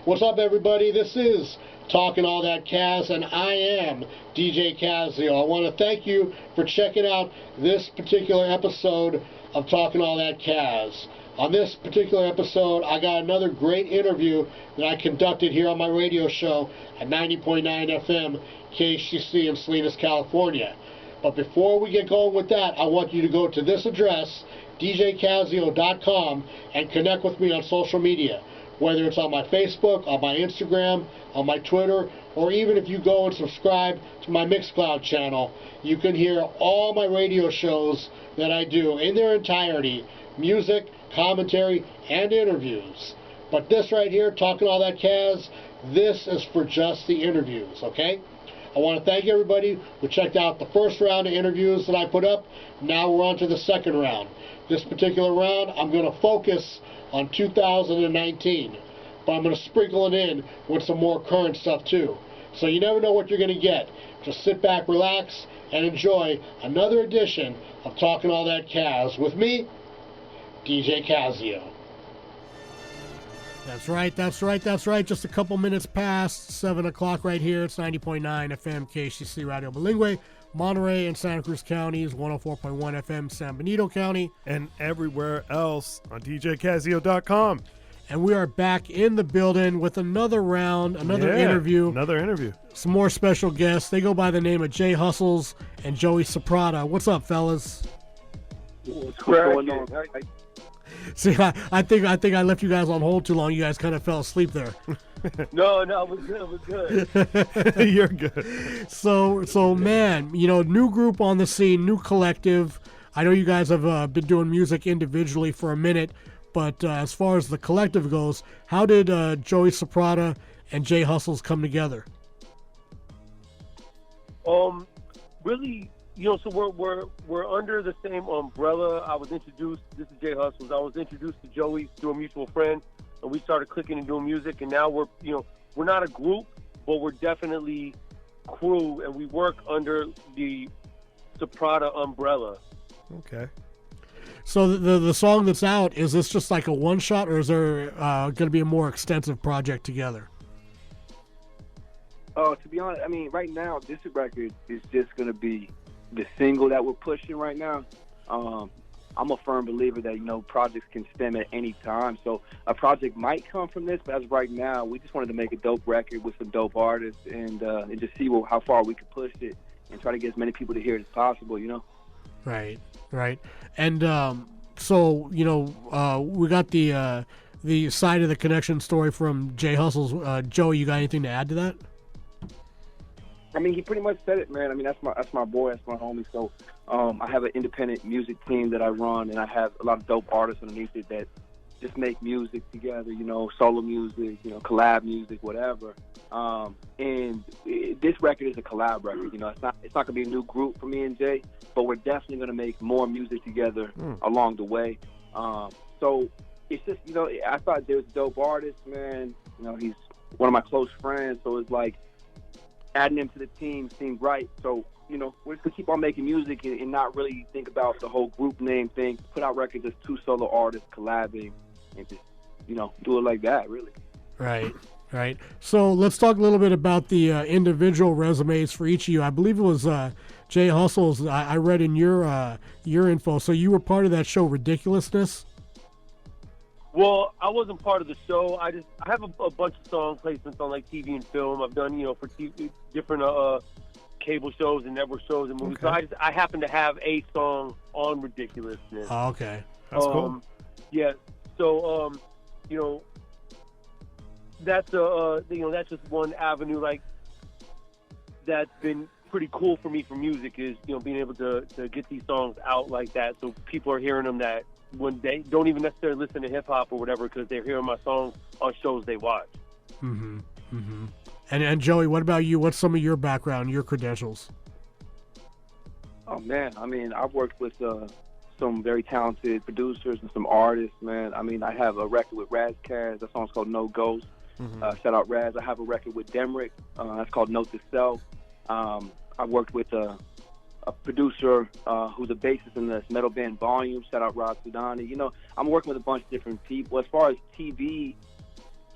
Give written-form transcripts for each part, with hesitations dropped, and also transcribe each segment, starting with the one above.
What's up, everybody? This is Talkin All That Kazz, and I am DJ Kazzeo. I want to thank you for checking out this particular episode of Talkin All That Kazz. On this particular episode, I got another great interview that I conducted here on my radio show at 90.9 FM KHCC in Salinas, California. But before we get going with that, I want you to go to this address, djkazzeo.com, and connect with me on social media. Whether it's on my Facebook, on my Instagram, on my Twitter, or even if you go and subscribe to my Mixcloud channel, you can hear all my radio shows that I do in their entirety, music, commentary, and interviews. But this right here, Talkin All That Kazz, this is for just the interviews, okay? I want to thank everybody who checked out the first round of interviews that I put up. Now we're on to the second round. This particular round, I'm going to focus on 2019, but I'm going to sprinkle it in with some more current stuff too. So you never know what you're going to get. Just sit back, relax, and enjoy another edition of Talkin All That Kazz with me, DJ Kazzeo. That's right. Just a couple minutes past 7 o'clock right here. It's 90.9 FM KHCC Radio Bilingue, Monterey and Santa Cruz counties, 104.1 FM San Benito County, and everywhere else on djkazzeo.com. And we are back in the building with another round, another interview. Some more special guests. They go by the name of Jay Hustles and Joey Supratta. What's up, fellas? What's going on? See, I think I left you guys on hold too long. You guys kind of fell asleep there. No, it was good. You're good. So man, new group on the scene, new collective. I know you guys have been doing music individually for a minute, but as far as the collective goes, how did Joey Supratta and Jay Hustles come together? Really, so we're under the same umbrella. I was introduced. This is Jay Hustles. I was introduced to Joey through a mutual friend, and we started clicking and doing music. And now we're not a group, but we're definitely crew, and we work under the Supratta umbrella. Okay. So the song that's out, is this just like a one shot, or is there going to be a more extensive project together? To be honest, I mean, right now this record is just going to be the single that we're pushing right now. I'm a firm believer that, projects can stem at any time. So a project might come from this, but as of right now, we just wanted to make a dope record with some dope artists and just see how far we could push it and try to get as many people to hear it as possible, Right. And so, we got the side of the connection story from Jay Hustles. Joey, you got anything to add to that? I mean, he pretty much said it, man. I mean, that's my boy, that's my homie. So I have an independent music team that I run, and I have a lot of dope artists underneath it that just make music together, solo music, collab music, whatever. And this record is a collab record. It's not gonna be a new group for me and Jay, but we're definitely gonna make more music together along the way. So it's just, I thought there was a dope artist, man. He's one of my close friends, so it's like, adding him to the team seemed right. So, we're just going to keep on making music and not really think about the whole group name thing. Put out records as two solo artists collabing and just, do it like that, really. Right. So let's talk a little bit about the individual resumes for each of you. I believe it was Jay Hustles. I read in your info. So you were part of that show, Ridiculousness? Well, I wasn't part of the show. I have a bunch of song placements on like TV and film. I've done, for TV, different cable shows and network shows and movies. Okay. So I happen to have a song on Ridiculousness. Oh, okay. That's cool. Yeah. So, that's that's just one avenue that's been pretty cool for me for music is, being able to get these songs out like that. So people are hearing them that when they don't even necessarily listen to hip-hop or whatever because they're hearing my songs on shows they watch. And Joey, what about you? What's some of your background, your credentials? Oh, man. I mean, I've worked with some very talented producers and some artists, man. I mean, I have a record with Raz Kaz. That song's called No Ghost. Shout out Raz. I have a record with Demrick. That's called Note to Self. I worked with a producer who's a bassist in this metal band Volume. Shout out Rod Sudani. I'm working with a bunch of different people. As far as TV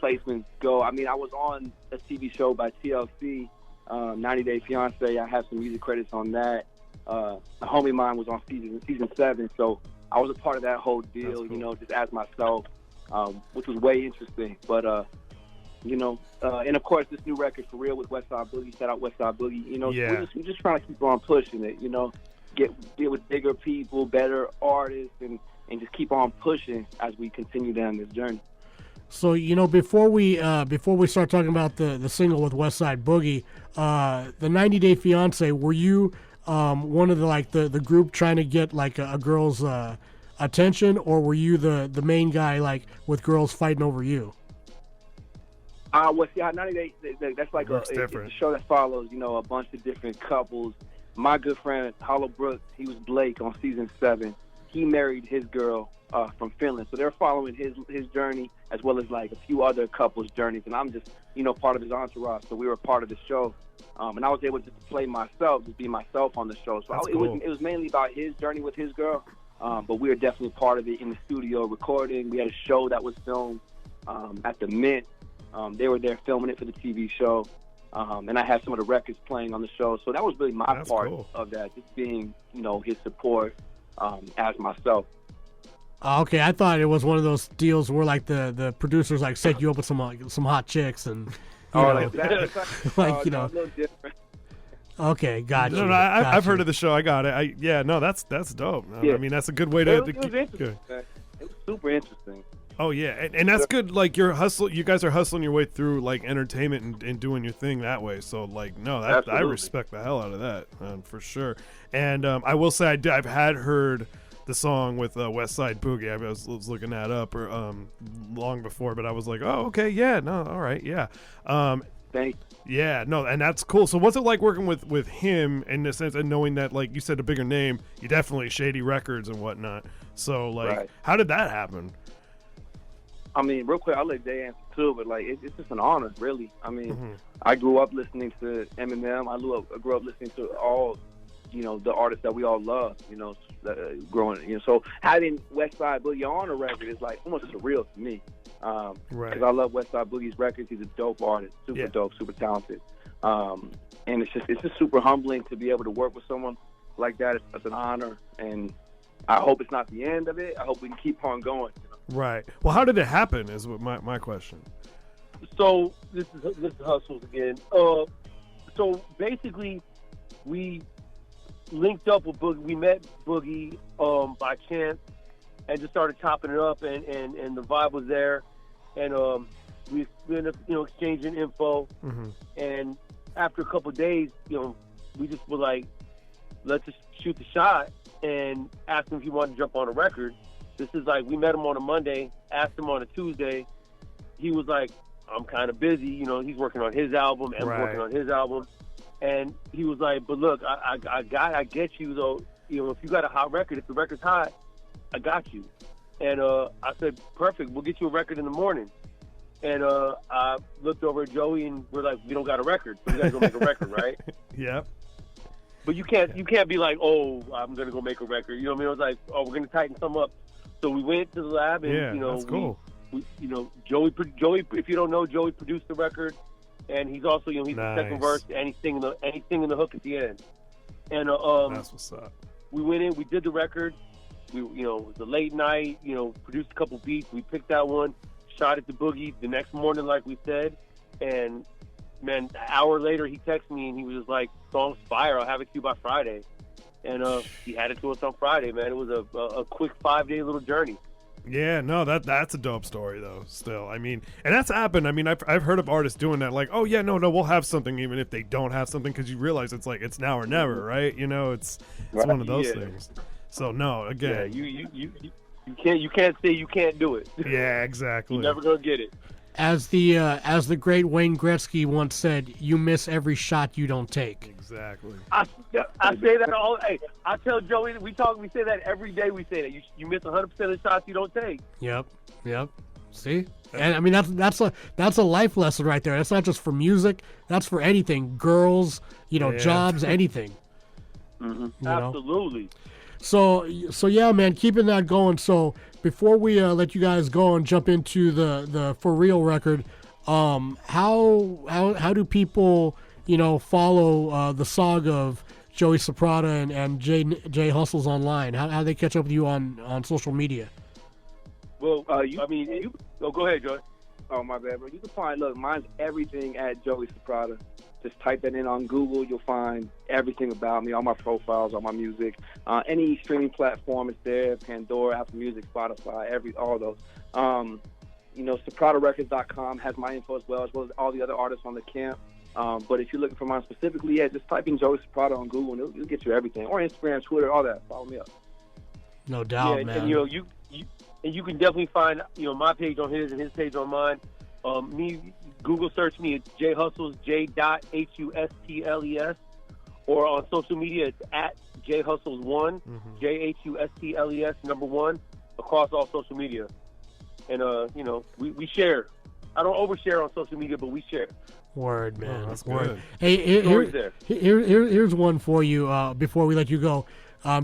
placements go. I mean, I was on a TV show by TLC, 90 Day Fiance. I have some music credits on that. A homie of mine was on season 7, so I was a part of that whole deal, cool. you know, just as myself, which was way interesting. But, you know, and of course, this new record, For Real, with Westside Boogie, shout out Westside Boogie, you know, Yeah. we're just trying to keep on pushing it, you know, get with bigger people, better artists, and just keep on pushing as we continue down this journey. So, you know, before we start talking about the single with Westside Boogie, the 90 Day Fiance, were you one of the group trying to get like a girl's attention, or were you the main guy, like, with girls fighting over you? Well, see, 90 Day, that's like it's a show that follows, you know, a bunch of different couples. My good friend, Hollow Brooks, he was Blake on season 7. He married his girl from Finland. So they're following his journey, as well as like a few other couples' journeys. And I'm just, you know, part of his entourage. So we were part of the show. And I was able just to play myself, just be myself on the show. So it was mainly about his journey with his girl. But we were definitely part of it in the studio recording. We had a show that was filmed at the Mint. They were there filming it for the TV show. And I had some of the records playing on the show. So that was really my part of that, just being, you know, his support as myself. Okay, I thought it was one of those deals where like the producers like set you up with some hot chicks and you know, like you know. A little different. Okay, gotcha. No, I've heard of the show. I got it. That's dope. Yeah. I mean, that's a good way to. It was interesting. It was super interesting. Oh yeah, and that's good. Like you guys are hustling your way through like entertainment and doing your thing that way. So like, no, I respect the hell out of that for sure. And I will say I've had heard the song with Westside Boogie. I was looking that up long before, but I was like, oh okay, yeah, no, all right, yeah. Thanks. Yeah, no, and that's cool. So what's it like working with him in the sense, and knowing that, like you said, a bigger name, you definitely Shady Records and whatnot. So like, How did that happen? I mean, real quick, I'll let Jay answer too, but like, it's just an honor, really. I mean, I grew up listening to Eminem. I grew up listening to all, you know, the artists that we all love, you know, growing, you know. So having Westside Boogie on a record is like almost surreal to me. Because I love Westside Boogie's records. He's a dope artist, super dope, super talented. And it's just super humbling to be able to work with someone like that. It's an honor, and I hope it's not the end of it. I hope we can keep on going. You know? Right. Well, how did it happen? Is what my question. So this is Hustles again. So basically, we linked up with Boogie. We met Boogie by chance, and just started chopping it up, and the vibe was there, and we ended up, you know, exchanging info, and after a couple of days, you know, we just were like, let's just shoot the shot, and asked him if he wanted to jump on a record. This is like, we met him on a Monday, asked him on a Tuesday. He was like, I'm kind of busy, you know, he's working on his album, and I'm working on his album, and he was like, but look, I get you though, you know, if you got a hot record, if the record's hot, I got you. And I said, perfect, we'll get you a record in the morning. And I looked over at Joey, and we're like, we don't got a record, so we gotta go make a record, right? Yeah. But you can't be like, oh, I'm gonna go make a record. You know what I mean? I was like, oh, we're gonna tighten some up. So we went to the lab, and you know, that's cool. we, you know, Joey. If you don't know, Joey produced the record, and he's also, you know, he's the second verse, and he's singing the hook at the end. And that's what's up. We went in, we did the record. We, you know, it was a late night. You know, produced a couple beats. We picked that one, shot it to Boogie the next morning, like we said, and man, an hour later he texted me, and he was just like, "Song's fire. I'll have it to you by Friday." And he had it to us on Friday, man. It was a quick 5-day little journey. Yeah, no, that's a dope story though. Still, I mean, and that's happened. I mean, I've heard of artists doing that, like, oh yeah, no, we'll have something even if they don't have something, because you realize it's like it's now or never, right? You know, it's one of those things. So no, again, you can't say you can't do it. Yeah, exactly. You're never gonna get it. As the great Wayne Gretzky once said, you miss every shot you don't take. Exactly. I say that all. Hey, I tell Joey, we say that every day. We say that you miss 100% of the shots you don't take. Yep. See, and I mean that's a life lesson right there. That's not just for music. That's for anything. Girls, you know, jobs, anything. Absolutely. So yeah, man, keeping that going. So before we let you guys go and jump into the For Real record, how do people follow the saga of Joey Supratta and Jay Hustles online? How they catch up with you on social media? Well, go ahead, Joey. Oh, my bad, bro. You can find, look, mine's everything at Joey Supratta. Just type that in on Google. You'll find everything about me, all my profiles, all my music. Any streaming platform is there, Pandora, Apple Music, Spotify, all those. SuprataRecords.com has my info as well as all the other artists on the camp. But if you're looking for mine specifically, just type in Joey Supratta on Google, and it'll get you everything. Or Instagram, Twitter, all that. Follow me up. No doubt, man. And you can definitely find my page on his and his page on mine. Google search me at J Hustles, J.Hustles, or on social media it's at J Hustles1, J-H-U-S-T-L-E-S, number 1, across all social media. And we share. I don't overshare on social media, but we share. Word, man. That's Word. good. Hey, here's one for you before we let you go.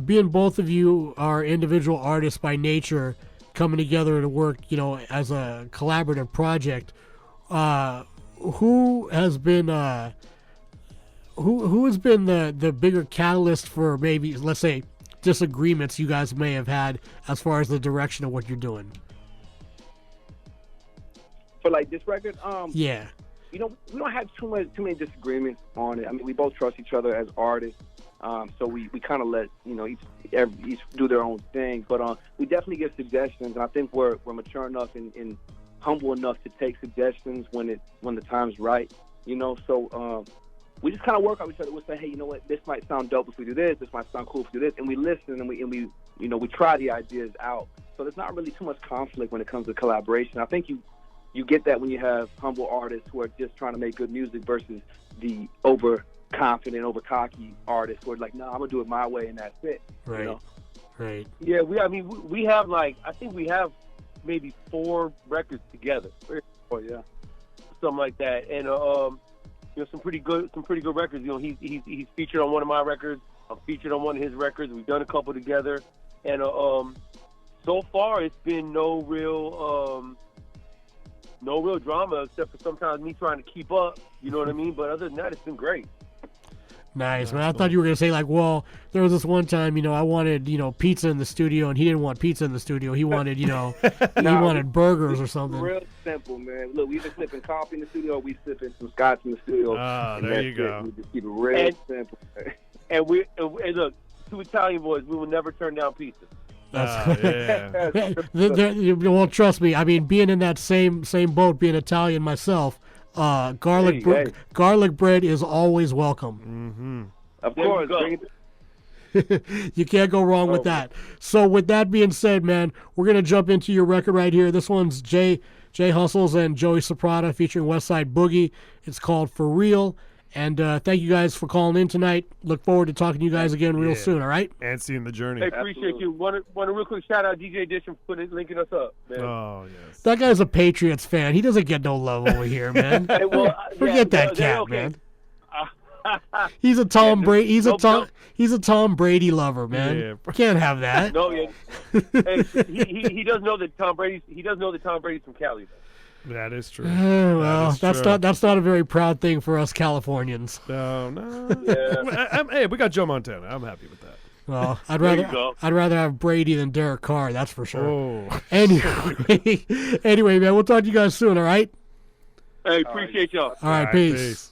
Being both of you are individual artists by nature, coming together to work, as a collaborative project. Who has been the bigger catalyst for maybe, let's say, disagreements you guys may have had as far as the direction of what you're doing? For like this record, yeah. We don't have too many disagreements on it. I mean, we both trust each other as artists. So we kind of let each do their own thing, but we definitely get suggestions, and I think we're mature enough and humble enough to take suggestions when the time's right, So we just kind of work on each other. We'll say, hey, you know what, this might sound dope if we do this. This might sound cool if we do this, and we listen and we try the ideas out. So there's not really too much conflict when it comes to collaboration. I think you get that when you have humble artists who are just trying to make good music versus the overconfident, overcocky artists who are like, no, I'm gonna do it my way and that's it. Right. Right. Yeah, we have I think we have maybe 4 records together. Oh yeah. Something like that. And some pretty good records. He's featured on one of my records. I'm featured on one of his records. We've done a couple together. And so far it's been no real drama except for sometimes me trying to keep up, you know what I mean? But other than that, it's been great. Nice, man. I thought you were going to say, there was this one time, I wanted, pizza in the studio, and he didn't want pizza in the studio. He wanted, he wanted burgers or something. Real simple, man. Look, we either sipping coffee in the studio or we sipping some scotch in the studio. Ah, there you go. We just keep it real simple. And look, 2 Italian boys, we will never turn down pizza. Yeah. Well, trust me. I mean, being in that same boat, being Italian myself, garlic bread is always welcome. Of course. You can't go wrong with that. So with that being said, man, we're going to jump into your record right here. This one's Jay Hustles and Joey Supratta featuring Westside Boogie. It's called For Real. And thank you guys for calling in tonight. Look forward to talking to you guys again real soon, all right? And seeing the journey. Hey, appreciate you. Want a real quick shout-out DJ Dish for linking us up, man. Oh, yes. That guy's a Patriots fan. He doesn't get no love over here, man. Forget that cat, okay. Man. He's a Tom Brady. He's a Tom Brady lover, man. Yeah. Can't have that. No, yeah. Hey, he does know that Tom Brady's. He does know that Tom Brady's from Cali, though. That is true. Well, that's not a very proud thing for us Californians. No. Yeah. Hey, we got Joe Montana. I'm happy with that. Well, I'd rather have Brady than Derek Carr. That's for sure. Oh. Anyway, man, we'll talk to you guys soon. All right. Hey, appreciate y'all. All right, peace.